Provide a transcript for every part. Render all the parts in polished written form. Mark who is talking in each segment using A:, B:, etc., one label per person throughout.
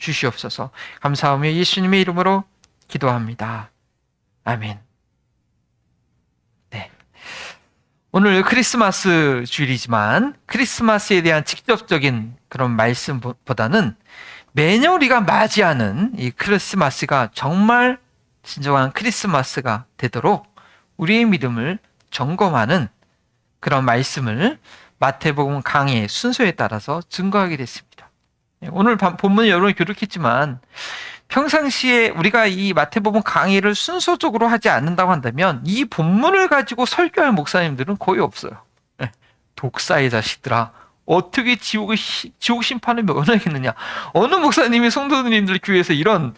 A: 주시옵소서. 감사하며 예수님의 이름으로 기도합니다. 아멘. 네. 오늘 크리스마스 주일이지만 크리스마스에 대한 직접적인 그런 말씀보다는 매년 우리가 맞이하는 이 크리스마스가 정말 진정한 크리스마스가 되도록 우리의 믿음을 점검하는 그런 말씀을 마태복음 강의 순서에 따라서 증거하게 됐습니다. 오늘 본문은 여러분이 교독했지만 평상시에 우리가 이 마태복음 강의를 순서적으로 하지 않는다고 한다면 이 본문을 가지고 설교할 목사님들은 거의 없어요. 독사의 자식들아, 어떻게 지옥 심판을 면하겠느냐. 어느 목사님이 성도님들 교회에서 이런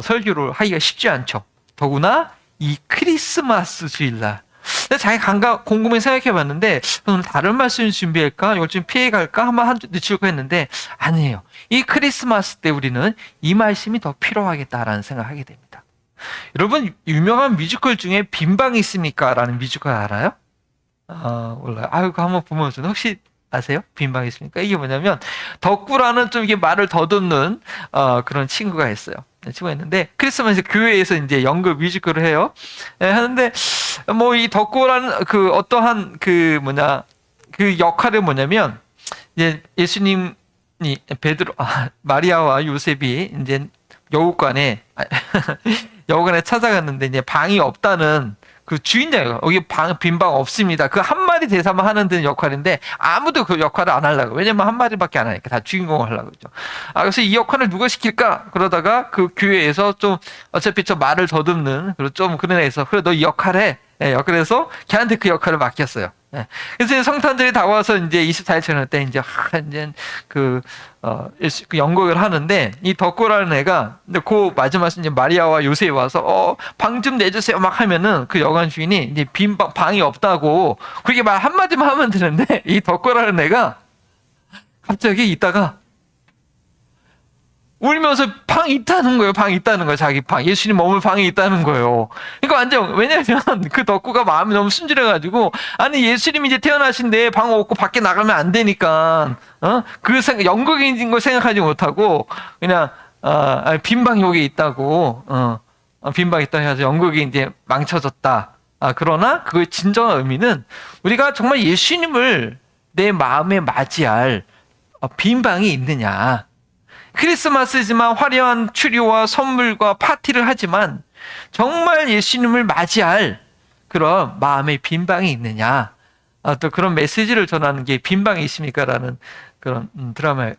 A: 설교를 하기가 쉽지 않죠. 더구나 이 크리스마스 주일날. 자기 곰곰이 생각해 봤는데 오늘 다른 말씀을 준비할까? 이걸 좀 피해갈까? 한번 한 주 늦출까 했는데 아니에요. 이 크리스마스 때 우리는 이 말씀이 더 필요하겠다라는 생각을 하게 됩니다. 여러분, 유명한 뮤지컬 중에 빈방이 있습니까? 라는 뮤지컬 알아요? 몰라요. 그거 한번 보면 혹시 아세요? 빈방이 있습니까? 이게 뭐냐면 덕구라는 좀 이게 말을 더듬는 그런 친구가 있어요. 친구가 있는데 크리스마스 교회에서 이제 연극 뮤지컬을 해요. 하는데 뭐 이 덕구라는 그 어떠한 그 역할이 뭐냐면 이제 예수님이 마리아와 요셉이 이제 여우관에 찾아갔는데 이제 방이 없다는 그 주인장이에요. 여기 빈방 없습니다. 그 한마디 대사만 하는 데는 역할인데 아무도 그 역할을 안 하려고. 왜냐면 한마디밖에 안 하니까 다 주인공을 하려고 그러죠. 그래서 이 역할을 누가 시킬까? 그러다가 그 교회에서 좀 어차피 좀 말을 더듬는 그리고 좀 그런 애에서 그래 너 이 역할 해. 그래서 걔한테 그 역할을 맡겼어요. 그래서 성탄들이 다와서 이제 24일 전에 때 이제 그 연극을 하는데 이 덕구라는 애가 그 마지막에 이제 마리아와 요셉이 와서 방 좀 내주세요 막 하면은 그 여관 주인이 이제 빈 방이 없다고 그렇게 말 한마디만 하면 되는데 이 덕구라는 애가 갑자기 있다가 울면서 방 있다는 거예요. 자기 방. 예수님 머물 방이 있다는 거예요. 그러니까 완전, 왜냐면 그 덕구가 마음이 너무 순진해가지고, 아니, 예수님이 이제 태어나신데 방 없고 밖에 나가면 안 되니까, 연극인 걸 생각하지 못하고, 그냥, 빈 방이 여기 있다고, 빈 방이 있다고 해서 연극이 이제 망쳐졌다. 그러나 그의 진정한 의미는 우리가 정말 예수님을 내 마음에 맞이할 빈 방이 있느냐. 크리스마스지만 화려한 추리와 선물과 파티를 하지만 정말 예수님을 맞이할 그런 마음의 빈방이 있느냐. 또 그런 메시지를 전하는 게 빈방이 있습니까? 라는 그런 드라마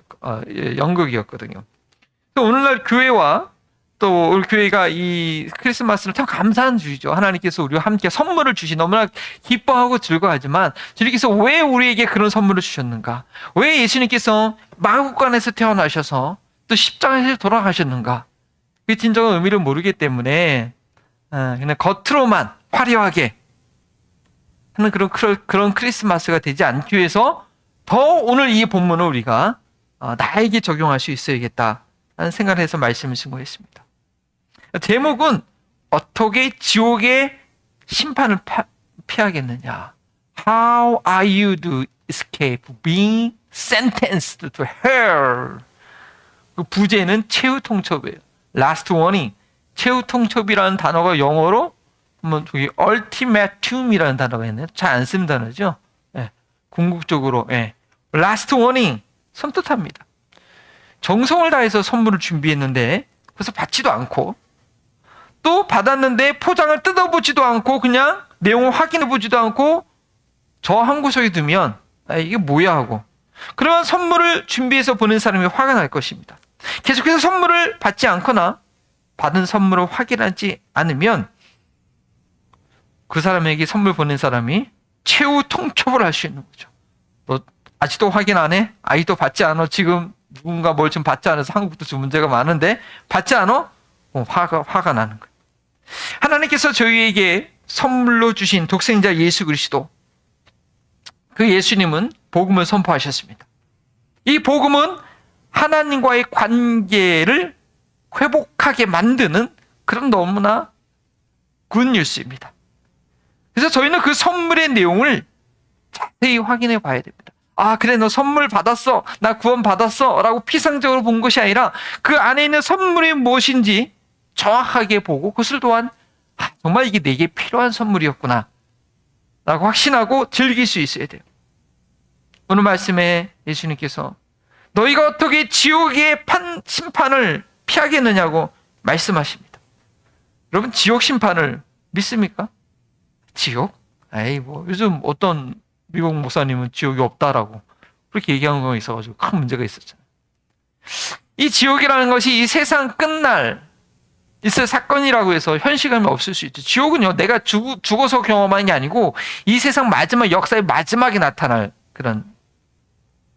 A: 연극이었거든요. 오늘날 교회와 또 우리 교회가 이 크리스마스를 참 감사한 주이죠. 하나님께서 우리와 함께 선물을 주시 너무나 기뻐하고 즐거워하지만 주님께서 왜 우리에게 그런 선물을 주셨는가? 왜 예수님께서 마구간에서 태어나셔서 또 십자가에서 돌아가셨는가? 그 진정한 의미를 모르기 때문에 그냥 겉으로만 화려하게 하는 그런 크리스마스가 되지 않기 위해서 더 오늘 이 본문을 우리가 나에게 적용할 수 있어야겠다라는 생각을 해서 말씀을 신고했습니다. 제목은 어떻게 지옥의 심판을 피하겠느냐? How are you to escape being sentenced to hell? 그 부제는 최후 통첩이에요. Last warning. 최후 통첩이라는 단어가 영어로 저기 ultimatum이라는 단어가 있네요. 잘 안 쓰는 단어죠. 궁극적으로 Last warning 선뜻합니다. 정성을 다해서 선물을 준비했는데 그래서 받지도 않고 또 받았는데 포장을 뜯어보지도 않고 그냥 내용을 확인해보지도 않고 저 한 구석에 두면 이게 뭐야 하고 그러면 선물을 준비해서 보낸 사람이 화가 날 것입니다. 계속해서 선물을 받지 않거나 받은 선물을 확인하지 않으면 그 사람에게 선물 보낸 사람이 최후 통첩을 할 수 있는 거죠. 너 아직도 확인 안 해? 아직도 받지 않아? 지금 누군가 뭘 좀 받지 않아서 한국도 좀 문제가 많은데 받지 않아? 화가 나는 거예요. 하나님께서 저희에게 선물로 주신 독생자 예수 그리스도 그 예수님은 복음을 선포하셨습니다. 이 복음은 하나님과의 관계를 회복하게 만드는 그런 너무나 굿뉴스입니다. 그래서 저희는 그 선물의 내용을 자세히 확인해 봐야 됩니다. 아, 그래, 너 선물 받았어. 나 구원 받았어. 라고 피상적으로 본 것이 아니라 그 안에 있는 선물이 무엇인지 정확하게 보고 그것을 또한 정말 이게 내게 필요한 선물이었구나 라고 확신하고 즐길 수 있어야 돼요. 오늘 말씀에 예수님께서 너희가 어떻게 지옥의 심판을 피하겠느냐고 말씀하십니다. 여러분, 지옥 심판을 믿습니까? 지옥? 에이, 뭐 요즘 어떤 미국 목사님은 지옥이 없다라고 그렇게 얘기한 거 있어가지고 큰 문제가 있었잖아요. 이 지옥이라는 것이 이 세상 끝날 있을 사건이라고 해서 현실감이 없을 수 있죠. 지옥은요, 내가 죽어서 경험하는 게 아니고 이 세상 마지막, 역사의 마지막에 나타날 그런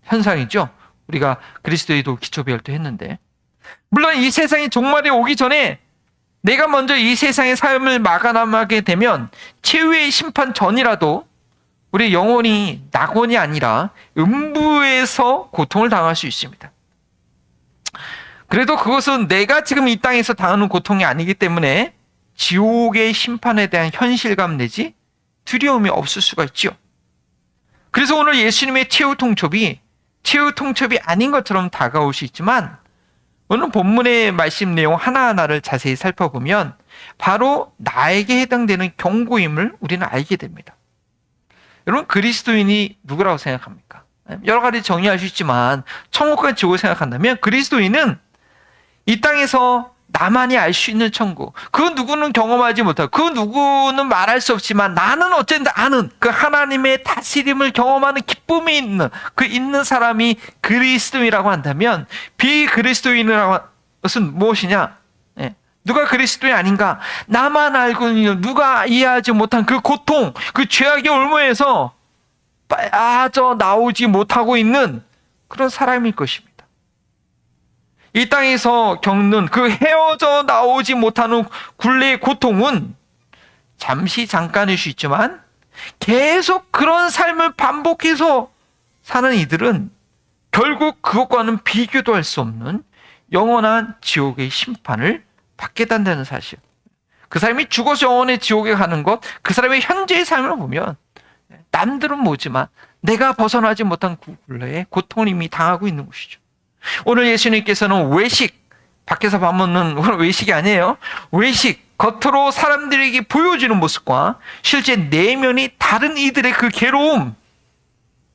A: 현상이죠. 우리가 그리스도의도 기초배열 때 했는데, 물론 이 세상이 종말이 오기 전에 내가 먼저 이 세상의 삶을 마감하게 되면 최후의 심판 전이라도 우리 영혼이 낙원이 아니라 음부에서 고통을 당할 수 있습니다. 그래도 그것은 내가 지금 이 땅에서 당하는 고통이 아니기 때문에 지옥의 심판에 대한 현실감 내지 두려움이 없을 수가 있죠. 그래서 오늘 예수님의 최후 통첩이 아닌 것처럼 다가올 수 있지만, 오늘 본문의 말씀 내용 하나하나를 자세히 살펴보면 바로 나에게 해당되는 경고임을 우리는 알게 됩니다. 여러분, 그리스도인이 누구라고 생각합니까? 여러 가지 정의할 수 있지만 천국과 지옥을 생각한다면 그리스도인은 이 땅에서 나만이 알 수 있는 천국, 그 누구는 경험하지 못하고 그 누구는 말할 수 없지만 나는 어쨌든 아는 그 하나님의 다스림을 경험하는 기쁨이 있는 사람이 그리스도인이라고 한다면, 비그리스도인이라는 것은 무엇이냐? 누가 그리스도인이 아닌가? 나만 알고 있는, 누가 이해하지 못한 그 고통, 그 죄악의 올무에서 빠져 나오지 못하고 있는 그런 사람일 것입니다. 이 땅에서 겪는 그 헤어져 나오지 못하는 굴레의 고통은 잠시 잠깐일 수 있지만 계속 그런 삶을 반복해서 사는 이들은 결국 그것과는 비교도 할 수 없는 영원한 지옥의 심판을 받게 된다는 사실. 그 사람이 죽어서 영원의 지옥에 가는 것, 그 사람의 현재의 삶을 보면 남들은 모지만 내가 벗어나지 못한 그 굴레에 고통을 이미 당하고 있는 것이죠. 오늘 예수님께서는 외식, 밖에서 밥 먹는 외식이 아니에요. 외식, 겉으로 사람들에게 보여주는 모습과 실제 내면이 다른 이들의 그 괴로움,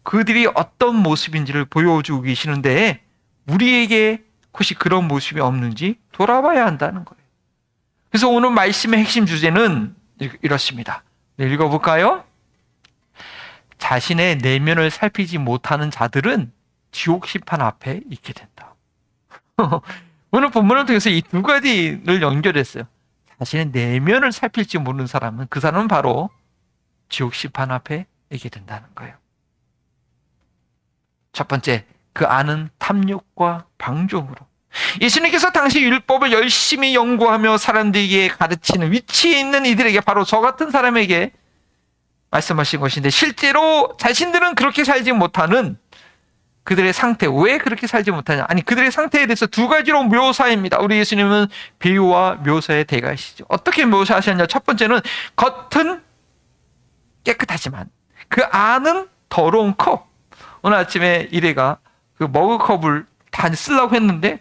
A: 그들이 어떤 모습인지를 보여주고 계시는데 우리에게 혹시 그런 모습이 없는지 돌아봐야 한다는 거예요. 그래서 오늘 말씀의 핵심 주제는 이렇습니다. 읽어볼까요? 자신의 내면을 살피지 못하는 자들은 지옥 심판 앞에 있게 된다. 오늘 본문을 통해서 이 두 가지를 연결했어요. 자신의 내면을 살필지 모르는 사람은, 그 사람은 바로 지옥 심판 앞에 있게 된다는 거예요. 첫 번째, 그 안은 탐욕과 방종으로. 예수님께서 당시 율법을 열심히 연구하며 사람들에게 가르치는 위치에 있는 이들에게, 바로 저 같은 사람에게 말씀하신 것인데, 실제로 자신들은 그렇게 살지 못하는 그들의 상태, 왜 그렇게 살지 못하냐? 아니, 그들의 상태에 대해서 두 가지로 묘사합니다. 우리 예수님은 비유와 묘사의 대가이시죠. 어떻게 묘사하셨냐? 첫 번째는 겉은 깨끗하지만 그 안은 더러운 컵. 오늘 아침에 이래가 그 머그컵을 다 쓰려고 했는데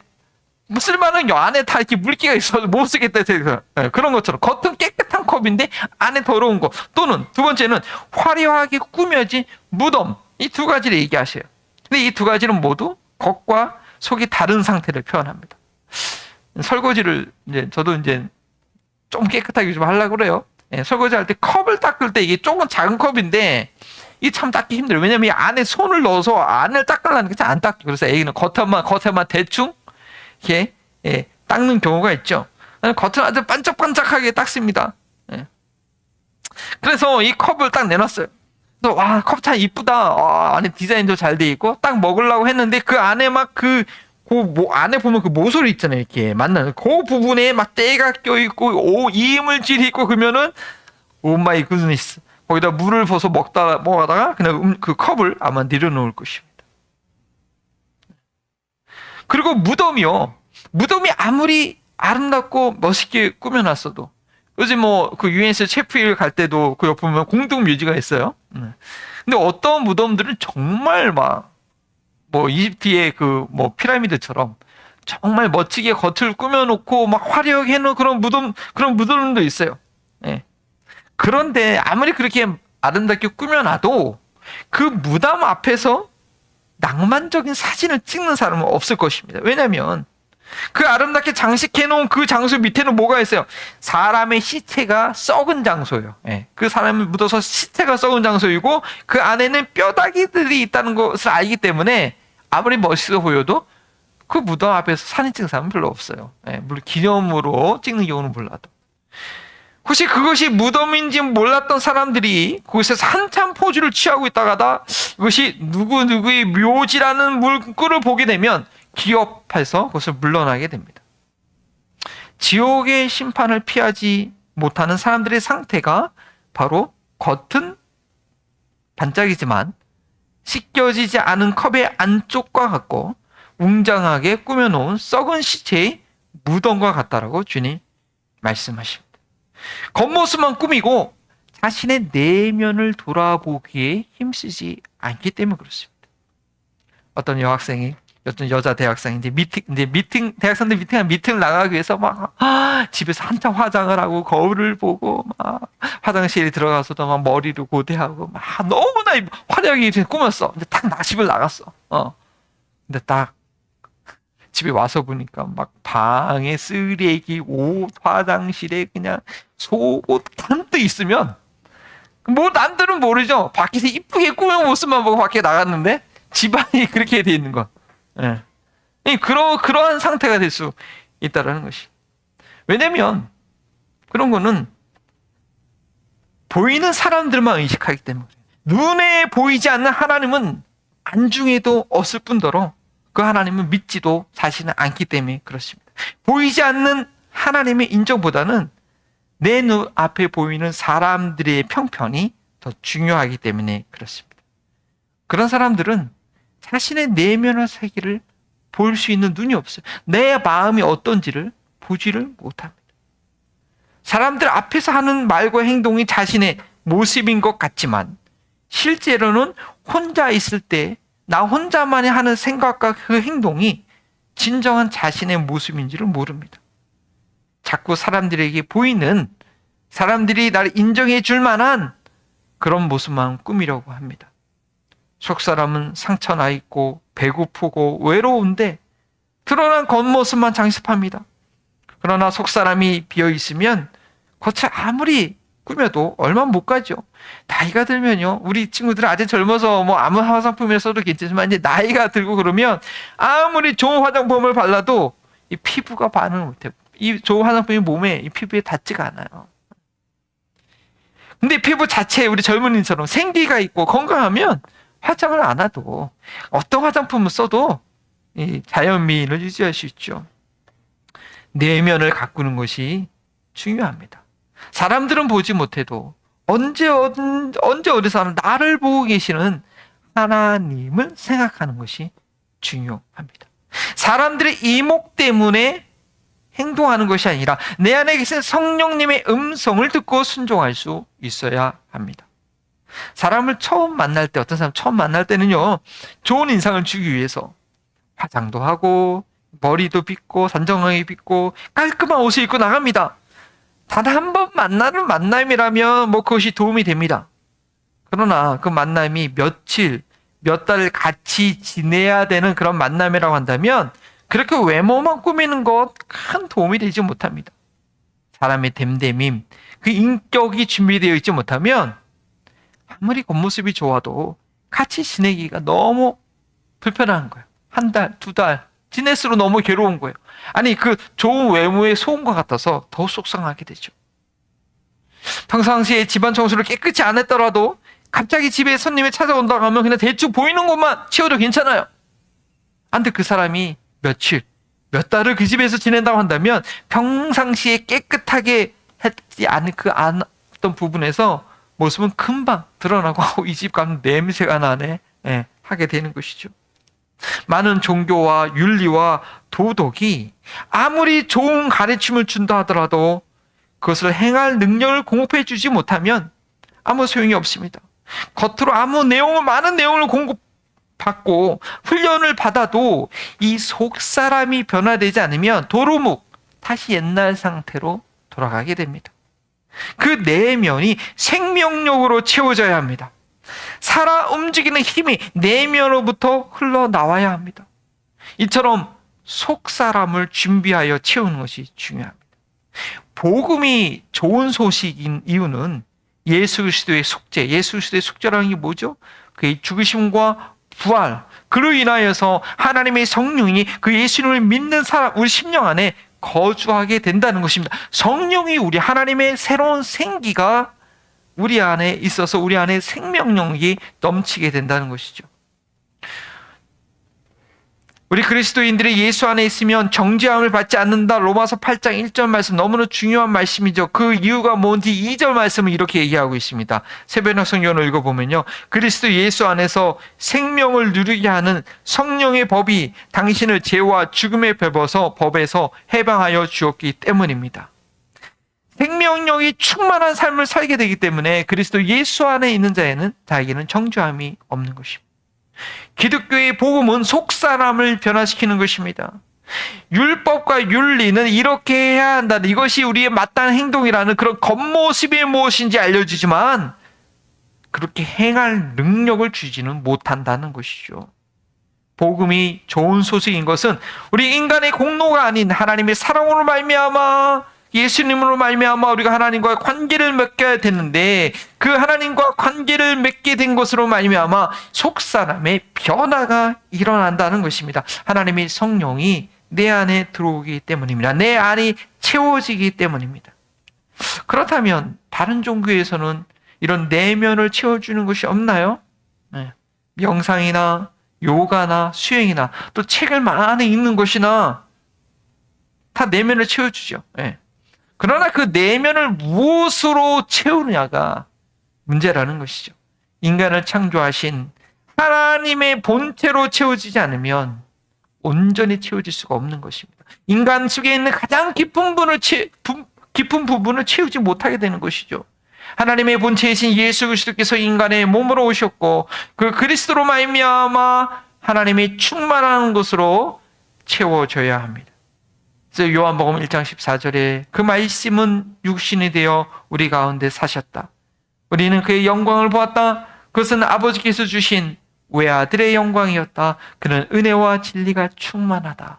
A: 쓸만한 안에 다 이렇게 물기가 있어서 못 쓰겠다 해서 그런 것처럼 겉은 깨끗한 컵인데 안에 더러운 것. 또는 두 번째는 화려하게 꾸며진 무덤. 이 두 가지를 얘기하셔요. 근데 이 두 가지는 모두 겉과 속이 다른 상태를 표현합니다. 설거지를 저도 좀 깨끗하게 좀 하려고 그래요. 설거지 할 때 컵을 닦을 때 이게 조금 작은 컵인데 이 참 닦기 힘들어요. 왜냐면 이 안에 손을 넣어서 안을 닦으려는 게 안 닦여. 그래서 애기는 겉에만 대충 이렇게 닦는 경우가 있죠. 겉은 아주 반짝반짝하게 닦습니다. 그래서 이 컵을 딱 내놨어요. 그래서 와, 컵 참 이쁘다. 안에 디자인도 잘 돼 있고 딱 먹으려고 했는데 그 안에 막 안에 보면 그 모서리 있잖아요. 이렇게 만나는 그 부분에 막 때가 껴 있고 이물질이 있고 그러면은 오 마이 굿니스. 거기다 물을 부어서 먹다가 그냥 그 컵을 아마 내려놓을 것입니다. 그리고 무덤이요. 무덤이 아무리 아름답고 멋있게 꾸며놨어도, 요즘 그 유엔스 체프일 갈 때도 그 옆에 보면 공동 묘지가 있어요. 근데 어떤 무덤들은 정말 막 뭐 이집트의 그 뭐 피라미드처럼 정말 멋지게 겉을 꾸며놓고 막 화려하게 해놓은 그런 무덤도 있어요. 예. 그런데 아무리 그렇게 아름답게 꾸며놔도 그 무덤 앞에서 낭만적인 사진을 찍는 사람은 없을 것입니다. 왜냐하면 그 아름답게 장식해놓은 그 장소 밑에는 뭐가 있어요? 사람의 시체가 썩은 장소예요. 예. 그 사람이 묻어서 시체가 썩은 장소이고 그 안에는 뼈다귀들이 있다는 것을 알기 때문에 아무리 멋있어 보여도 그 무덤 앞에서 사진 찍는 사람은 별로 없어요. 예. 물론 기념으로 찍는 경우는 몰라도. 혹시 그것이 무덤인지 몰랐던 사람들이 거기서 한참 포즈를 취하고 있다가다 그것이 누구누구의 묘지라는 문구를 보게 되면 기업해서 그것을 물러나게 됩니다. 지옥의 심판을 피하지 못하는 사람들의 상태가 바로 겉은 반짝이지만 씻겨지지 않은 컵의 안쪽과 같고 웅장하게 꾸며놓은 썩은 시체의 무덤과 같다라고 주님 말씀하십니다. 겉모습만 꾸미고 자신의 내면을 돌아보기에 힘쓰지 않기 때문에 그렇습니다. 어떤 여자 대학생이 대학생들 미팅을 나가기 위해서 막 집에서 한참 화장을 하고 거울을 보고 막 화장실에 들어가서도 막 머리를 고데하고 막 너무나 화려하게 꾸몄어. 근데 딱 집을 나갔어. 근데 딱 집에 와서 보니까 막 방에 쓰레기, 옷, 화장실에 그냥 속옷 잔뜩 있으면 뭐 남들은 모르죠. 밖에서 이쁘게 꾸민 모습만 보고 밖에 나갔는데 집안이 그렇게 돼 있는 거. 예. 그러한 상태가 될 수 있다라는 것이. 왜냐면 그런 거는 보이는 사람들만 의식하기 때문에 눈에 보이지 않는 하나님은 안중에도 없을 뿐더러 그 하나님은 믿지도 사실은 않기 때문에 그렇습니다. 보이지 않는 하나님의 인정보다는 내 눈 앞에 보이는 사람들의 평편이 더 중요하기 때문에 그렇습니다. 그런 사람들은 자신의 내면의 세계를 볼 수 있는 눈이 없어요. 내 마음이 어떤지를 보지를 못합니다. 사람들 앞에서 하는 말과 행동이 자신의 모습인 것 같지만 실제로는 혼자 있을 때 나 혼자만이 하는 생각과 그 행동이 진정한 자신의 모습인지를 모릅니다. 자꾸 사람들에게 보이는 사람들이 나를 인정해 줄 만한 그런 모습만 꾸미려고 합니다. 속 사람은 상처 나 있고 배고프고 외로운데 드러난 겉모습만 장식합니다. 그러나 속 사람이 비어 있으면 겉을 아무리 꾸며도 얼마 못 가죠. 나이가 들면요, 우리 친구들은 아직 젊어서 뭐 아무 화장품을 써도 괜찮지만 이제 나이가 들고 그러면 아무리 좋은 화장품을 발라도 이 피부가 반응을 못해요. 이 좋은 화장품이 몸에 이 피부에 닿지가 않아요. 근데 피부 자체에 우리 젊은이처럼 생기가 있고 건강하면 화장을 안 해도 어떤 화장품을 써도 이 자연미인을 유지할 수 있죠. 내면을 가꾸는 것이 중요합니다. 사람들은 보지 못해도 언제 어디서 나를 보고 계시는 하나님을 생각하는 것이 중요합니다. 사람들의 이목 때문에 행동하는 것이 아니라 내 안에 계신 성령님의 음성을 듣고 순종할 수 있어야 합니다. 사람을 처음 만날 때, 어떤 사람 처음 만날 때는요, 좋은 인상을 주기 위해서 화장도 하고 머리도 빗고 단정하게 빗고 깔끔한 옷을 입고 나갑니다. 단 한 번 만나는 만남이라면 뭐 그것이 도움이 됩니다. 그러나 그 만남이 며칠, 몇 달을 같이 지내야 되는 그런 만남이라고 한다면 그렇게 외모만 꾸미는 것 큰 도움이 되지 못합니다. 사람의 됨됨임, 그 인격이 준비되어 있지 못하면 아무리 겉모습이 좋아도 같이 지내기가 너무 불편한 거예요. 한 달, 두 달 지낼수록 너무 괴로운 거예요. 아니 그 좋은 외모의 소음과 같아서 더 속상하게 되죠. 평상시에 집안 청소를 깨끗이 안 했더라도 갑자기 집에 손님이 찾아온다고 하면 그냥 대충 보이는 것만 치워도 괜찮아요. 근데 그 사람이 며칠, 몇 달을 그 집에서 지낸다고 한다면 평상시에 깨끗하게 했지 않은 그 어떤 부분에서 모습은 금방 드러나고 이 집 가면 냄새가 나네 하게 되는 것이죠. 많은 종교와 윤리와 도덕이 아무리 좋은 가르침을 준다 하더라도 그것을 행할 능력을 공급해 주지 못하면 아무 소용이 없습니다. 겉으로 많은 내용을 공급받고 훈련을 받아도 이 속사람이 변화되지 않으면 도루묵 다시 옛날 상태로 돌아가게 됩니다. 그 내면이 생명력으로 채워져야 합니다. 살아 움직이는 힘이 내면으로부터 흘러나와야 합니다. 이처럼 속사람을 준비하여 채우는 것이 중요합니다. 복음이 좋은 소식인 이유는 예수 그리스도의 속죄, 예수 그리스도의 속죄라는 게 뭐죠? 그의 죽으심과 부활, 그로 인하여서 하나님의 성령이 그 예수님을 믿는 사람, 우리 심령 안에 거주하게 된다는 것입니다. 성령이 우리 하나님의 새로운 생기가 우리 안에 있어서 우리 안에 생명력이 넘치게 된다는 것이죠. 우리 그리스도인들이 예수 안에 있으면 정죄함을 받지 않는다. 로마서 8장 1절 말씀 너무나 중요한 말씀이죠. 그 이유가 뭔지 2절 말씀을 이렇게 얘기하고 있습니다. 새벽 성경을 읽어보면요. 그리스도 예수 안에서 생명을 누리게 하는 성령의 법이 당신을 죄와 죽음의 법에서 해방하여 주었기 때문입니다. 생명력이 충만한 삶을 살게 되기 때문에 그리스도 예수 안에 있는 자에게는 정죄함이 없는 것입니다. 기독교의 복음은 속사람을 변화시키는 것입니다. 율법과 윤리는 이렇게 해야 한다는, 이것이 우리의 마땅한 행동이라는 그런 겉모습이 무엇인지 알려주지만 그렇게 행할 능력을 주지는 못한다는 것이죠. 복음이 좋은 소식인 것은 우리 인간의 공로가 아닌 하나님의 사랑으로 말미암아 예수님으로 말미암아 우리가 하나님과 관계를 맺게 됐는데, 그 하나님과 관계를 맺게 된 것으로 말미암아 속사람의 변화가 일어난다는 것입니다. 하나님의 성령이 내 안에 들어오기 때문입니다. 내 안이 채워지기 때문입니다. 그렇다면 다른 종교에서는 이런 내면을 채워주는 것이 없나요? 네. 명상이나 요가나 수행이나 또 책을 많이 읽는 것이나 다 내면을 채워주죠. 네. 그러나 그 내면을 무엇으로 채우느냐가 문제라는 것이죠. 인간을 창조하신 하나님의 본체로 채워지지 않으면 온전히 채워질 수가 없는 것입니다. 인간 속에 있는 가장 깊은 부분을 채우지 못하게 되는 것이죠. 하나님의 본체이신 예수 그리스도께서 인간의 몸으로 오셨고 그 그리스도로 말미암아 하나님의 충만한 것으로 채워져야 합니다. 그래서 요한복음 1장 14절에 그 말씀은 육신이 되어 우리 가운데 사셨다. 우리는 그의 영광을 보았다. 그것은 아버지께서 주신 외아들의 영광이었다. 그는 은혜와 진리가 충만하다.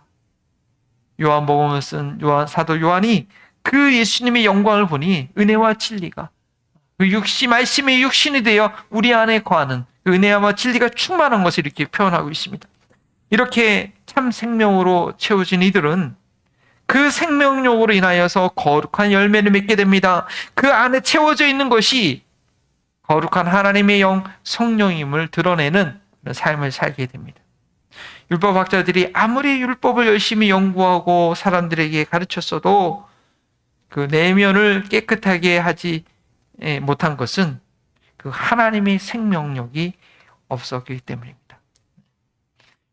A: 요한복음을 쓴 사도 요한이 그 예수님의 영광을 보니 은혜와 진리가, 그 말씀이 육신이 되어 우리 안에 거하는 그 은혜와 진리가 충만한 것을 이렇게 표현하고 있습니다. 이렇게 참 생명으로 채워진 이들은 그 생명력으로 인하여서 거룩한 열매를 맺게 됩니다. 그 안에 채워져 있는 것이 거룩한 하나님의 영, 성령임을 드러내는 삶을 살게 됩니다. 율법학자들이 아무리 율법을 열심히 연구하고 사람들에게 가르쳤어도 그 내면을 깨끗하게 하지 못한 것은 그 하나님의 생명력이 없었기 때문입니다.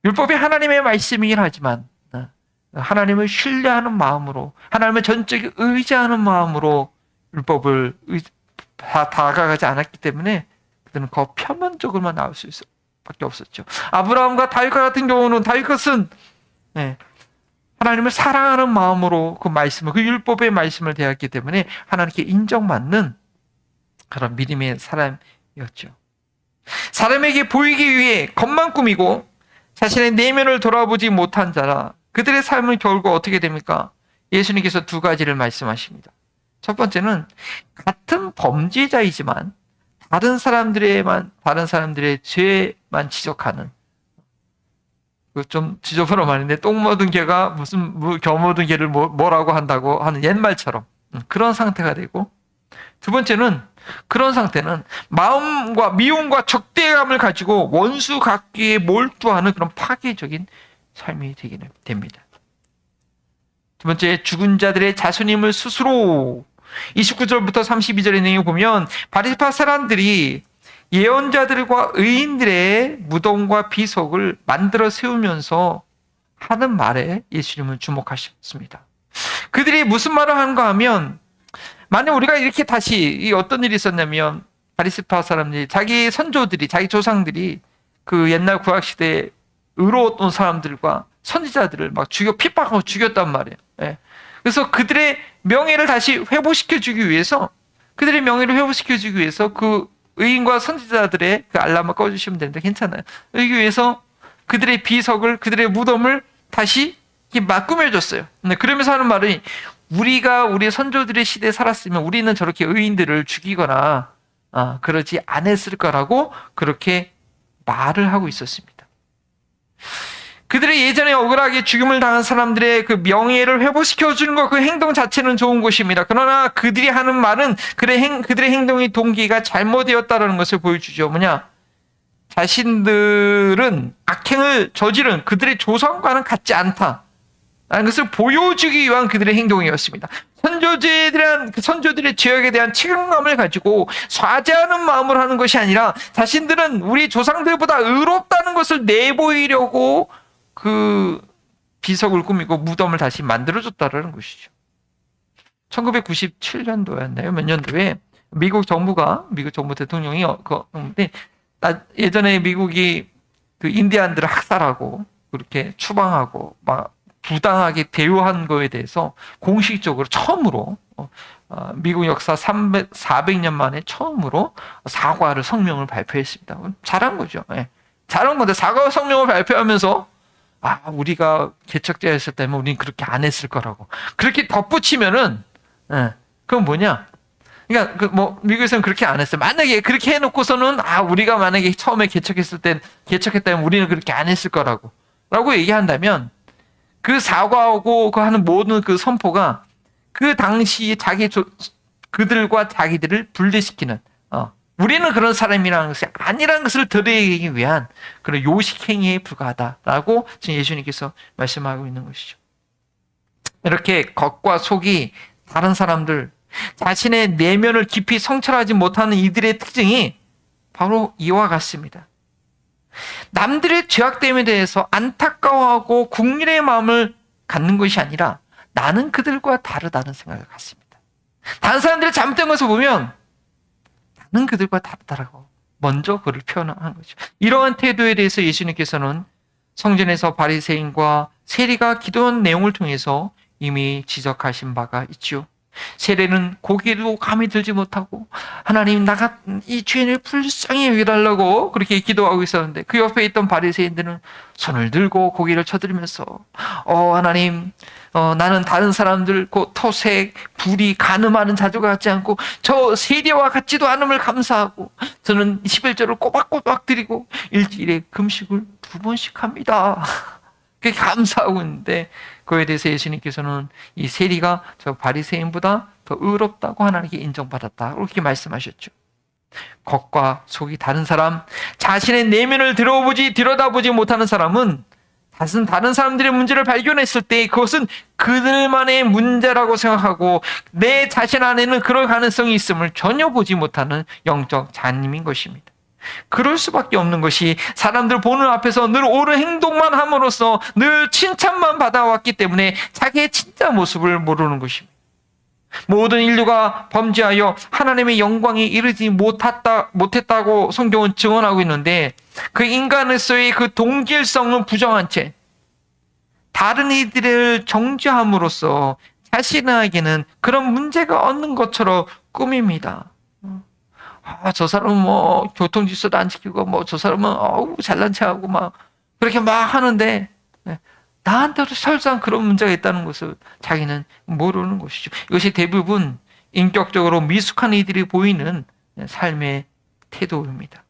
A: 율법이 하나님의 말씀이긴 하지만 하나님을 신뢰하는 마음으로, 하나님을 전적으로 의지하는 마음으로 율법을 다가가지 않았기 때문에 그들은 그 표면적으로만 나올 수 밖에 없었죠. 아브라함과 다윗과 같은 경우는 다윗은 하나님을 사랑하는 마음으로 그 말씀을, 그 율법의 말씀을 대했기 때문에 하나님께 인정받는 그런 믿음의 사람이었죠. 사람에게 보이기 위해 겉만 꾸미고 자신의 내면을 돌아보지 못한 자라, 그들의 삶은 결국 어떻게 됩니까? 예수님께서 두 가지를 말씀하십니다. 첫 번째는 같은 범죄자이지만 다른 사람들의 죄만 지적하는, 좀 지저분한 말인데 똥 묻은 개가 겨묻은 개를 뭐라고 한다고 하는 옛말처럼 그런 상태가 되고, 두 번째는 그런 상태는 마음과 미움과 적대감을 가지고 원수 갚기에 몰두하는 그런 파괴적인 삶이 되게 됩니다. 두 번째, 죽은 자들의 자손임을 스스로, 29절부터 32절의 내용을 보면 바리새파 사람들이 예언자들과 의인들의 무덤과 비석을 만들어 세우면서 하는 말에 예수님은 주목하셨습니다. 그들이 무슨 말을 하는가 하면, 만약 우리가 이렇게 다시 어떤 일이 있었냐면 바리새파 사람들이 자기 선조들이 자기 조상들이 그 옛날 구약 시대에 의로웠던 사람들과 선지자들을 막 핍박하고 죽였단 말이에요. 예. 그래서 그들의 명예를 다시 회복시켜주기 위해서 그 의인과 선지자들의 그 알람을 꺼주시면 되는데 괜찮아요. 여기 위해서 그들의 비석을, 그들의 무덤을 다시 막 꾸며줬어요. 그러면서 하는 말이, 우리가 우리 선조들의 시대에 살았으면 우리는 저렇게 의인들을 죽이거나 그러지 않았을 거라고 그렇게 말을 하고 있었습니다. 그들의 예전에 억울하게 죽임을 당한 사람들의 그 명예를 회복시켜주는 것, 그 행동 자체는 좋은 것입니다. 그러나 그들이 하는 말은 그들의 행동의 동기가 잘못되었다는 것을 보여주죠. 뭐냐? 자신들은 악행을 저지른 그들의 조상과는 같지 않다 라는 것을 보여주기 위한 그들의 행동이었습니다. 선조들의 죄악에 대한 책임감을 가지고 사죄하는 마음으로 하는 것이 아니라 자신들은 우리 조상들보다 의롭다는 것을 내보이려고 그 비석을 꾸미고 무덤을 다시 만들어줬다는 것이죠. 1997년도였나요? 몇 년도에 미국 정부 대통령이 예전에 미국이 그 인디안들을 학살하고 그렇게 추방하고 막 부당하게 대우한 거에 대해서 공식적으로 처음으로 미국 역사 400년 만에 처음으로 성명을 발표했습니다. 잘한 거죠. 예. 잘한 건데 사과 성명을 발표하면서 우리가 개척자였을 때면 우리는 그렇게 안 했을 거라고 그렇게 덧붙이면은 그건 뭐냐? 그러니까 미국에서는 그렇게 안 했어요. 만약에 그렇게 해놓고서는 우리가 만약에 처음에 개척했다면 우리는 그렇게 안 했을 거라고 얘기한다면 그 사과하고 그 하는 모든 그 선포가 그 당시 그들과 자기들을 분리시키는 우리는 그런 사람이라는 것이 아니라는 것을 드러내기 위한 그런 요식행위에 불과하다라고 지금 예수님께서 말씀하고 있는 것이죠. 이렇게 겉과 속이 다른 사람들, 자신의 내면을 깊이 성찰하지 못하는 이들의 특징이 바로 이와 같습니다. 남들의 죄악됨에 대해서 안타까워하고 국률의 마음을 갖는 것이 아니라 나는 그들과 다르다는 생각을 갖습니다. 다른 사람들이 잘못된 것을 보면 나는 그들과 다르다라고 먼저 그를 표현한 거죠. 이러한 태도에 대해서 예수님께서는 성전에서 바리새인과 세리가 기도한 내용을 통해서 이미 지적하신 바가 있죠. 세례는 고개도 감히 들지 못하고 하나님 나가 이 죄인을 불쌍히 여겨달라고 그렇게 기도하고 있었는데 그 옆에 있던 바리새인들은 손을 들고 고개를 쳐들면서 하나님 나는 다른 사람들 곧 토색, 불이, 간음하는 자주가 같지 않고 저 세리와 같지도 않음을 감사하고 저는 11절을 꼬박꼬박 드리고 일주일에 금식을 2번씩 합니다. 그렇게 감사하고 있는데 그에 대해서 예수님께서는 이 세리가 저 바리새인보다 더 의롭다고 하나님께 인정받았다 그렇게 말씀하셨죠. 겉과 속이 다른 사람, 자신의 내면을 들여다보지 못하는 사람은 다른 사람들의 문제를 발견했을 때 그것은 그들만의 문제라고 생각하고 내 자신 안에는 그럴 가능성이 있음을 전혀 보지 못하는 영적 잔임인 것입니다. 그럴 수밖에 없는 것이 사람들 보는 앞에서 늘 옳은 행동만 함으로써 늘 칭찬만 받아왔기 때문에 자기의 진짜 모습을 모르는 것입니다. 모든 인류가 범죄하여 하나님의 영광에 이르지 못했다고 성경은 증언하고 있는데 그 인간으로서의 그 동질성은 부정한 채 다른 이들을 정죄함으로써 자신에게는 그런 문제가 없는 것처럼 꾸밉니다. 저 사람은 교통 질서도 안 지키고 저 사람은 잘난 체하고 그렇게 하는데 나한테도 설상 그런 문제가 있다는 것을 자기는 모르는 것이죠. 이것이 대부분 인격적으로 미숙한 이들이 보이는 삶의 태도입니다.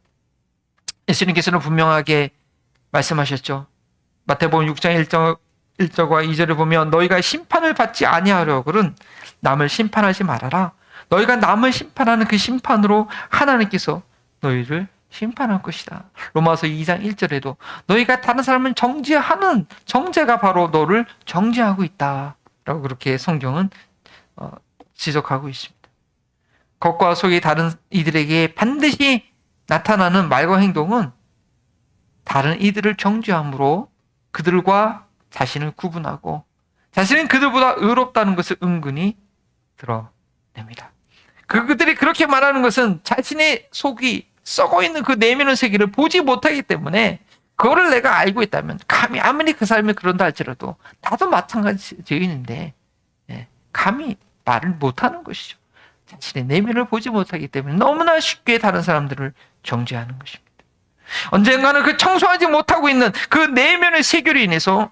A: 예수님께서는 분명하게 말씀하셨죠. 마태복음 6장 1절과 2절을 보면 너희가 심판을 받지 아니하려거든 남을 심판하지 말아라. 너희가 남을 심판하는 그 심판으로 하나님께서 너희를 심판할 것이다. 로마서 2장 1절에도 너희가 다른 사람을 정죄하는 정죄가 바로 너를 정죄하고 있다 라고 그렇게 성경은 지적하고 있습니다. 겉과 속이 다른 이들에게 반드시 나타나는 말과 행동은 다른 이들을 정죄함으로 그들과 자신을 구분하고 자신은 그들보다 의롭다는 것을 은근히 드러냅니다. 그들이 그렇게 말하는 것은 자신의 속이 썩어 있는 그 내면의 세계를 보지 못하기 때문에, 그거를 내가 알고 있다면 감히 아무리 그 사람이 그런다 할지라도 나도 마찬가지 죄인인데 감히 말을 못하는 것이죠. 자신의 내면을 보지 못하기 때문에 너무나 쉽게 다른 사람들을 정죄하는 것입니다. 언젠가는 그 청소하지 못하고 있는 그 내면의 세계로 인해서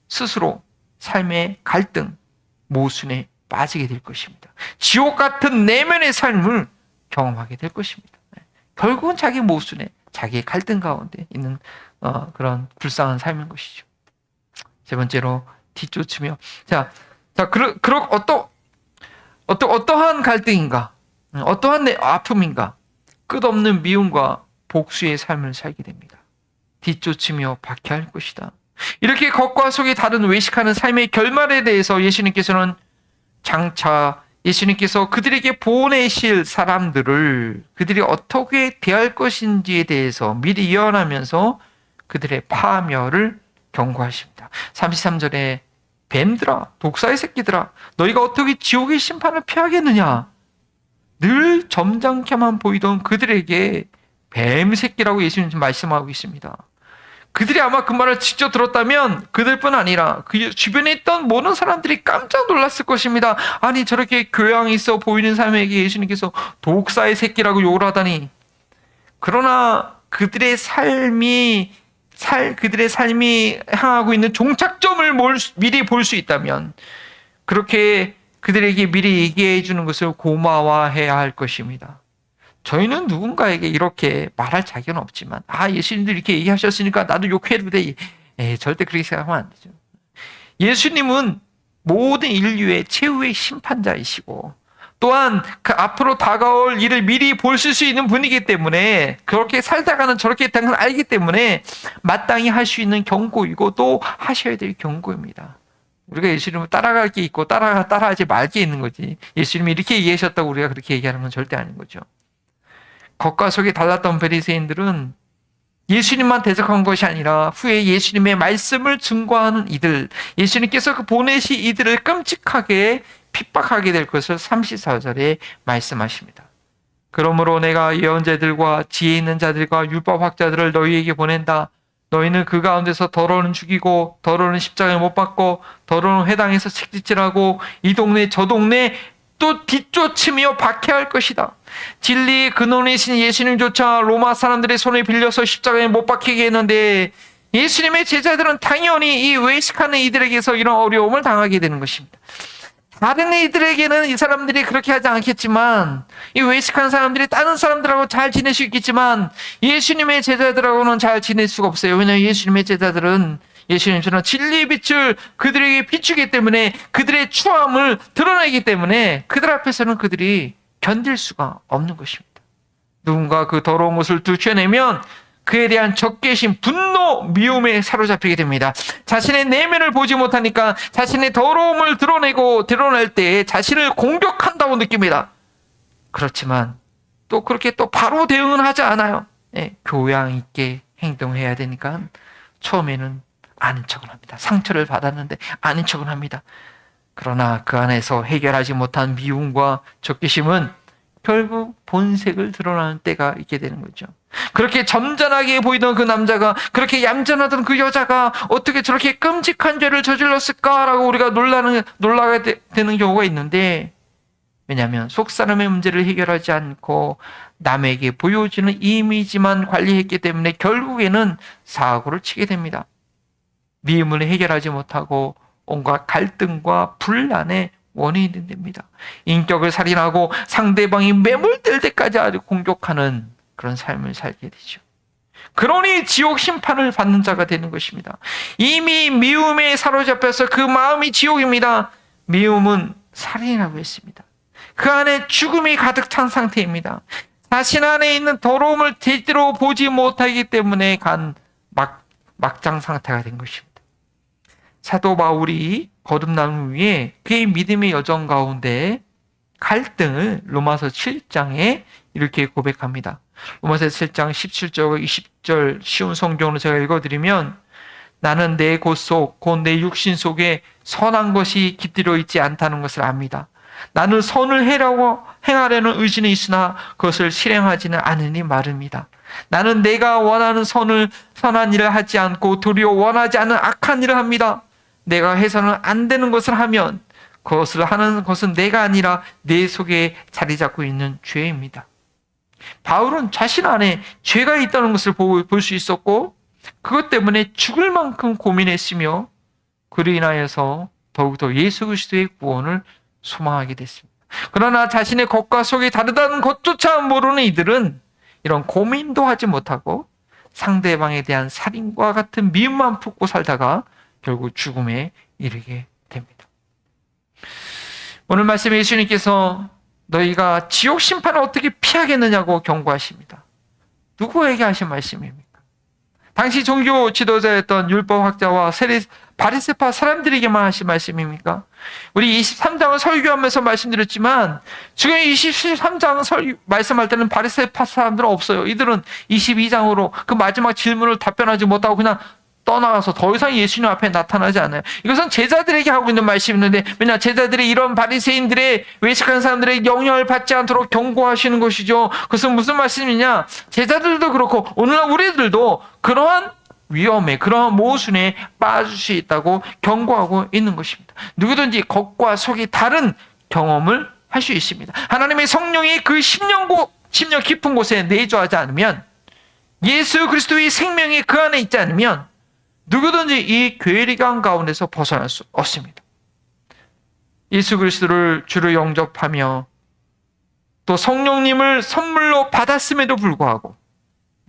A: 스스로 삶의 갈등, 모순에 빠지게 될 것입니다. 지옥 같은 내면의 삶을 경험하게 될 것입니다. 결국은 자기 모순에, 자기의 갈등 가운데 있는 그런 불쌍한 삶인 것이죠. 세 번째로 뒤쫓으며, 어떠한 갈등인가, 어떠한 아픔인가, 끝없는 미움과 복수의 삶을 살게 됩니다. 뒤쫓으며 박해할 것이다. 이렇게 겉과 속이 다른 외식하는 삶의 결말에 대해서 예수님께서는 장차 예수님께서 그들에게 보내실 사람들을 그들이 어떻게 대할 것인지에 대해서 미리 예언하면서 그들의 파멸을 경고하십니다. 33절에 뱀들아, 독사의 새끼들아, 너희가 어떻게 지옥의 심판을 피하겠느냐? 늘 점잖게만 보이던 그들에게 뱀 새끼라고 예수님은 말씀하고 있습니다. 그들이 아마 그 말을 직접 들었다면 그들뿐 아니라 그 주변에 있던 모든 사람들이 깜짝 놀랐을 것입니다. 아니, 저렇게 교양 있어 보이는 사람에게 예수님께서 독사의 새끼라고 욕을 하다니. 그러나 그들의 삶이 향하고 있는 종착점을 미리 볼 수 있다면 그렇게 그들에게 미리 얘기해 주는 것을 고마워해야 할 것입니다. 저희는 누군가에게 이렇게 말할 자격은 없지만, 예수님도 이렇게 얘기하셨으니까 나도 욕해도 돼. 절대 그렇게 생각하면 안 되죠. 예수님은 모든 인류의 최후의 심판자이시고, 또한 그 앞으로 다가올 일을 미리 볼 수 있는 분이기 때문에, 그렇게 살다가는 저렇게 되는 걸 알기 때문에 마땅히 할 수 있는 경고이고 또 하셔야 될 경고입니다. 우리가 예수님을 따라갈 게 있고 따라하지 말 게 있는 거지, 예수님이 이렇게 얘기하셨다고 우리가 그렇게 얘기하는 건 절대 아닌 거죠. 겉과 속이 달랐던 바리새인들은 예수님만 대적한 것이 아니라 후에 예수님의 말씀을 증거하는 이들, 예수님께서 보내신 이들을 끔찍하게 핍박하게 될 것을 34절에 말씀하십니다. 그러므로 내가 예언자들과 지혜 있는 자들과 율법학자들을 너희에게 보낸다. 너희는 그 가운데서 더러는 죽이고 더러는 십자가에 못 박고 더러는 회당에서 책짓질하고 이 동네 저 동네 또 뒤쫓으며 박해할 것이다. 진리의 근원이신 예수님조차 로마 사람들의 손에 빌려서 십자가에 못 박히게 했는데 예수님의 제자들은 당연히 이 외식하는 이들에게서 이런 어려움을 당하게 되는 것입니다. 다른 이들에게는 이 사람들이 그렇게 하지 않겠지만, 이 외식한 사람들이 다른 사람들하고 잘 지낼 수 있겠지만 예수님의 제자들하고는 잘 지낼 수가 없어요. 왜냐하면 예수님의 제자들은 예수님처럼 진리의 빛을 그들에게 비추기 때문에, 그들의 추함을 드러내기 때문에 그들 앞에서는 그들이 견딜 수가 없는 것입니다. 누군가 그 더러운 것을 들춰내면 그에 대한 적개심, 분노, 미움에 사로잡히게 됩니다. 자신의 내면을 보지 못하니까 자신의 더러움을 드러낼 때 자신을 공격한다고 느낍니다. 그렇지만 또 그렇게 또 바로 대응은 하지 않아요. 교양 있게 행동해야 되니까 처음에는 아는 척을 합니다. 상처를 받았는데 아는 척을 합니다. 그러나 그 안에서 해결하지 못한 미움과 적개심은 결국 본색을 드러나는 때가 있게 되는 거죠. 그렇게 점잖하게 보이던 그 남자가, 그렇게 얌전하던 그 여자가 어떻게 저렇게 끔찍한 죄를 저질렀을까라고 우리가 놀라게 되는 경우가 있는데, 왜냐하면 속 사람의 문제를 해결하지 않고 남에게 보여지는 이미지만 관리했기 때문에 결국에는 사고를 치게 됩니다. 미움을 해결하지 못하고 온갖 갈등과 분란의 원인이 됩니다. 인격을 살인하고 상대방이 매몰될 때까지 아주 공격하는 그런 삶을 살게 되죠. 그러니 지옥 심판을 받는 자가 되는 것입니다. 이미 미움에 사로잡혀서 그 마음이 지옥입니다. 미움은 살인이라고 했습니다. 그 안에 죽음이 가득 찬 상태입니다. 자신 안에 있는 더러움을 제대로 보지 못하기 때문에 막장 상태가 된 것입니다. 사도 바울이 거듭남 위에 그의 믿음의 여정 가운데 갈등을 로마서 7장에 이렇게 고백합니다. 로마서 7장 17절 20절 쉬운 성경으로 제가 읽어드리면, 나는 내 곧 내 육신 속에 선한 것이 깃들어 있지 않다는 것을 압니다. 나는 선을 행하려는 의지는 있으나 그것을 실행하지는 않으니 마릅니다. 나는 내가 원하는 선한 일을 하지 않고 도리어 원하지 않은 악한 일을 합니다. 내가 해서는 안 되는 것을 하면 그것을 하는 것은 내가 아니라 내 속에 자리 잡고 있는 죄입니다. 바울은 자신 안에 죄가 있다는 것을 볼 수 있었고 그것 때문에 죽을 만큼 고민했으며 그로 인하여서 더욱더 예수 그리스도의 구원을 소망하게 됐습니다. 그러나 자신의 겉과 속이 다르다는 것조차 모르는 이들은 이런 고민도 하지 못하고 상대방에 대한 살인과 같은 미움만 품고 살다가 결국 죽음에 이르게 됩니다. 오늘 말씀에 예수님께서 너희가 지옥 심판을 어떻게 피하겠느냐고 경고하십니다. 누구에게 하신 말씀입니까? 당시 종교 지도자였던 율법학자와 바리새파 사람들에게만 하신 말씀입니까? 우리 23장을 설교하면서 말씀드렸지만 지금 23장 말씀할 때는 바리새파 사람들은 없어요. 이들은 22장으로 그 마지막 질문을 답변하지 못하고 그냥 떠나가서 더 이상 예수님 앞에 나타나지 않아요. 이것은 제자들에게 하고 있는 말씀인데 왜냐 제자들이 이런 바리새인들의 외식하는 사람들의 영향을 받지 않도록 경고하시는 것이죠. 그것은 무슨 말씀이냐? 제자들도 그렇고 오늘날 우리들도 그러한 위험에 그러한 모순에 빠질 수 있다고 경고하고 있는 것입니다. 누구든지 겉과 속이 다른 경험을 할 수 있습니다. 하나님의 성령이 그 심령 깊은 곳에 내주하지 않으면 예수 그리스도의 생명이 그 안에 있지 않으면 누구든지 이 괴리감 가운데서 벗어날 수 없습니다. 예수 그리스도를 주로 영접하며 또 성령님을 선물로 받았음에도 불구하고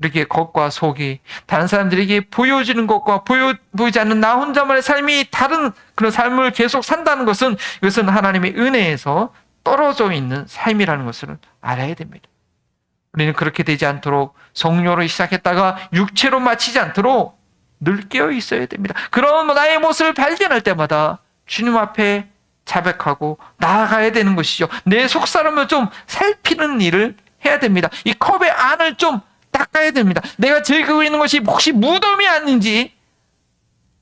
A: 이렇게 겉과 속이 다른 사람들에게 보여지는 것과 보이지 않는 나 혼자만의 삶이 다른 그런 삶을 계속 산다는 것은 이것은 하나님의 은혜에서 떨어져 있는 삶이라는 것을 알아야 됩니다. 우리는 그렇게 되지 않도록 성령으로 시작했다가 육체로 마치지 않도록 늘 깨어 있어야 됩니다. 그런 나의 모습을 발견할 때마다 주님 앞에 자백하고 나아가야 되는 것이죠. 내 속사람을 좀 살피는 일을 해야 됩니다. 이 컵의 안을 좀 닦아야 됩니다. 내가 즐기고 있는 것이 혹시 무덤이 아닌지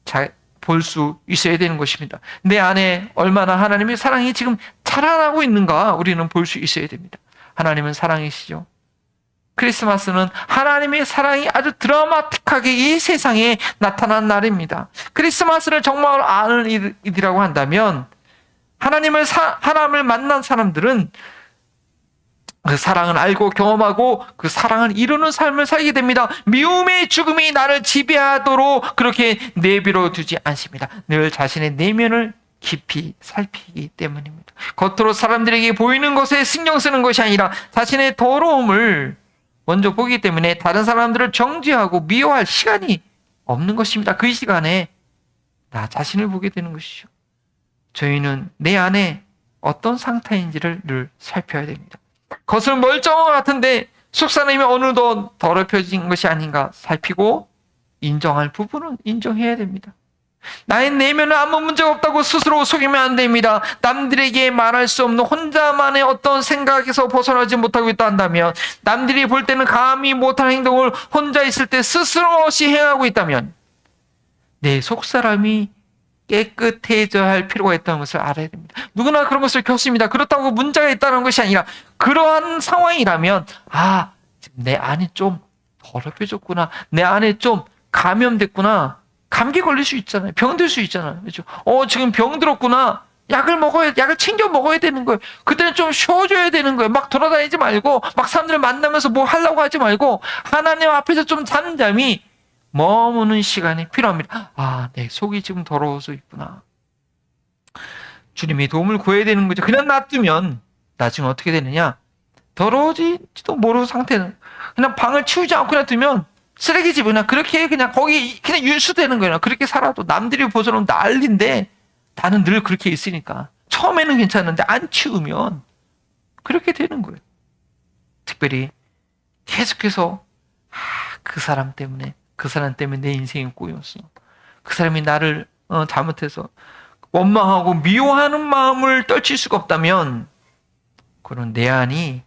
A: 잘 볼 수 있어야 되는 것입니다. 내 안에 얼마나 하나님의 사랑이 지금 자라나고 있는가 우리는 볼 수 있어야 됩니다. 하나님은 사랑이시죠. 크리스마스는 하나님의 사랑이 아주 드라마틱하게 이 세상에 나타난 날입니다. 크리스마스를 정말 아는 이들이라고 한다면 하나님을 만난 사람들은 그 사랑을 알고 경험하고 그 사랑을 이루는 삶을 살게 됩니다. 미움의 죽음이 나를 지배하도록 그렇게 내버려 두지 않습니다. 늘 자신의 내면을 깊이 살피기 때문입니다. 겉으로 사람들에게 보이는 것에 신경 쓰는 것이 아니라 자신의 더러움을 먼저 보기 때문에 다른 사람들을 정죄하고 미워할 시간이 없는 것입니다. 그 시간에 나 자신을 보게 되는 것이죠. 저희는 내 안에 어떤 상태인지를 늘 살펴야 됩니다. 겉은 멀쩡한 것 같은데 속사람이 어느덧 더럽혀진 것이 아닌가 살피고 인정할 부분은 인정해야 됩니다. 나의 내면은 아무 문제가 없다고 스스로 속이면 안 됩니다. 남들에게 말할 수 없는 혼자만의 어떤 생각에서 벗어나지 못하고 있다 한다면, 남들이 볼 때는 감히 못한 행동을 혼자 있을 때 스스럼 없이 행하고 있다면 내 속사람이 깨끗해져야 할 필요가 있다는 것을 알아야 됩니다. 누구나 그런 것을 겪습니다. 그렇다고 문제가 있다는 것이 아니라 그러한 상황이라면 지금 내 안이 좀 더럽혀졌구나, 내 안에 좀 감염됐구나, 감기 걸릴 수 있잖아요. 병 들 수 있잖아요. 그렇죠? 지금 병 들었구나. 약을 챙겨 먹어야 되는 거예요. 그때는 좀 쉬어줘야 되는 거예요. 막 돌아다니지 말고, 막 사람들 만나면서 뭐 하려고 하지 말고, 하나님 앞에서 좀 잠잠히 머무는 시간이 필요합니다. 내 속이 지금 더러워서 있구나. 주님의 도움을 구해야 되는 거죠. 그냥 놔두면 나중에 어떻게 되느냐? 더러워지지도 모르는 상태는 그냥 방을 치우지 않고 놔두면 쓰레기집은 그냥 그렇게 그냥 거기 그냥 윤수되는 거예요. 그렇게 살아도 남들이 보서는 난리인데 나는 늘 그렇게 있으니까 처음에는 괜찮은데 안 치우면 그렇게 되는 거예요. 특별히 계속해서 그 사람 때문에 내 인생이 꼬였어. 그 사람이 나를 잘못해서 원망하고 미워하는 마음을 떨칠 수가 없다면 그런 내 안이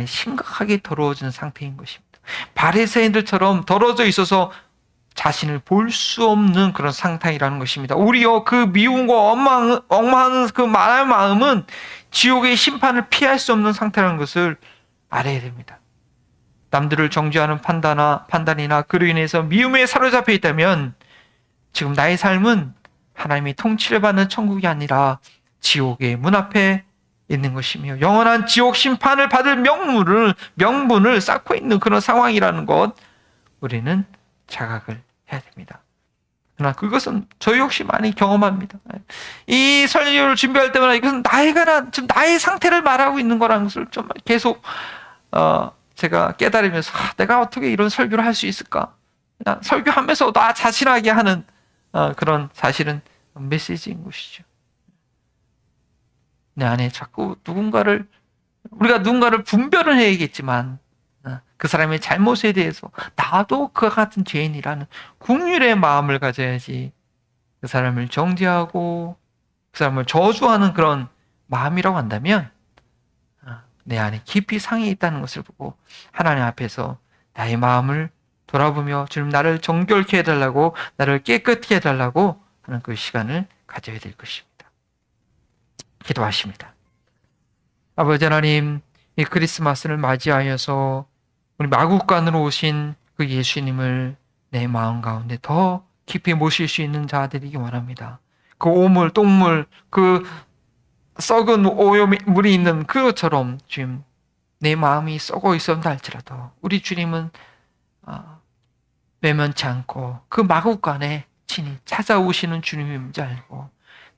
A: 심각하게 더러워지는 상태인 것입니다. 바리새인들처럼 더러워져 있어서 자신을 볼 수 없는 그런 상태이라는 것입니다. 오히려 그 미움과 엉망하는 그 말할 마음은 지옥의 심판을 피할 수 없는 상태라는 것을 알아야 됩니다. 남들을 정죄하는 판단이나 그로 인해서 미움에 사로잡혀 있다면 지금 나의 삶은 하나님이 통치를 받는 천국이 아니라 지옥의 문 앞에 있는 것이며 영원한 지옥 심판을 받을 명분을 쌓고 있는 그런 상황이라는 것, 우리는 자각을 해야 됩니다. 그러나 그것은 저 역시 많이 경험합니다. 이 설교를 준비할 때마다 이것은 지금 나의 상태를 말하고 있는 거라는 것을 좀 계속 제가 깨달으면서 내가 어떻게 이런 설교를 할 수 있을까? 그냥 설교하면서 나 자신하게 하는 그런 사실은 메시지인 것이죠. 내 안에 자꾸 우리가 누군가를 분별은 해야겠지만 그 사람의 잘못에 대해서 나도 그와 같은 죄인이라는 긍휼의 마음을 가져야지, 그 사람을 정죄하고 그 사람을 저주하는 그런 마음이라고 한다면 내 안에 깊이 상해 있다는 것을 보고 하나님 앞에서 나의 마음을 돌아보며 주님 나를 정결케 해달라고, 나를 깨끗게 해달라고 하는 그 시간을 가져야 될 것입니다. 기도하십니다. 아버지 하나님, 이 크리스마스를 맞이하여서 우리 마국간으로 오신 그 예수님을 내 마음 가운데 더 깊이 모실 수 있는 자들이기 원합니다. 그 오물, 똥물, 그 썩은 오염물이 있는 그것처럼 주님, 내 마음이 썩어 있었다 할지라도 우리 주님은 외면치 않고 그 마국간에 친히 찾아오시는 주님임지 알고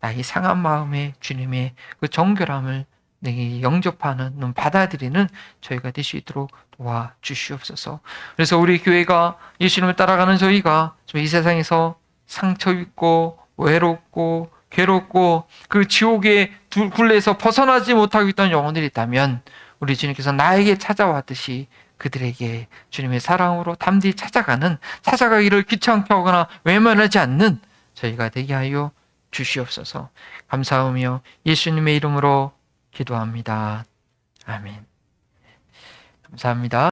A: 나의 상한 마음에 주님의 그 정결함을 내게 영접하는, 받아들이는 저희가 될 수 있도록 도와주시옵소서. 그래서 우리 교회가 예수님을 따라가는 저희가 이 세상에서 상처 입고 외롭고 괴롭고 그 지옥의 굴레에서 벗어나지 못하고 있던 영혼들이 있다면 우리 주님께서 나에게 찾아왔듯이 그들에게 주님의 사랑으로 담대히 찾아가기를 귀찮게 하거나 외면하지 않는 저희가 되게 하여 주시옵소서. 감사하며 예수님의 이름으로 기도합니다. 아멘. 감사합니다.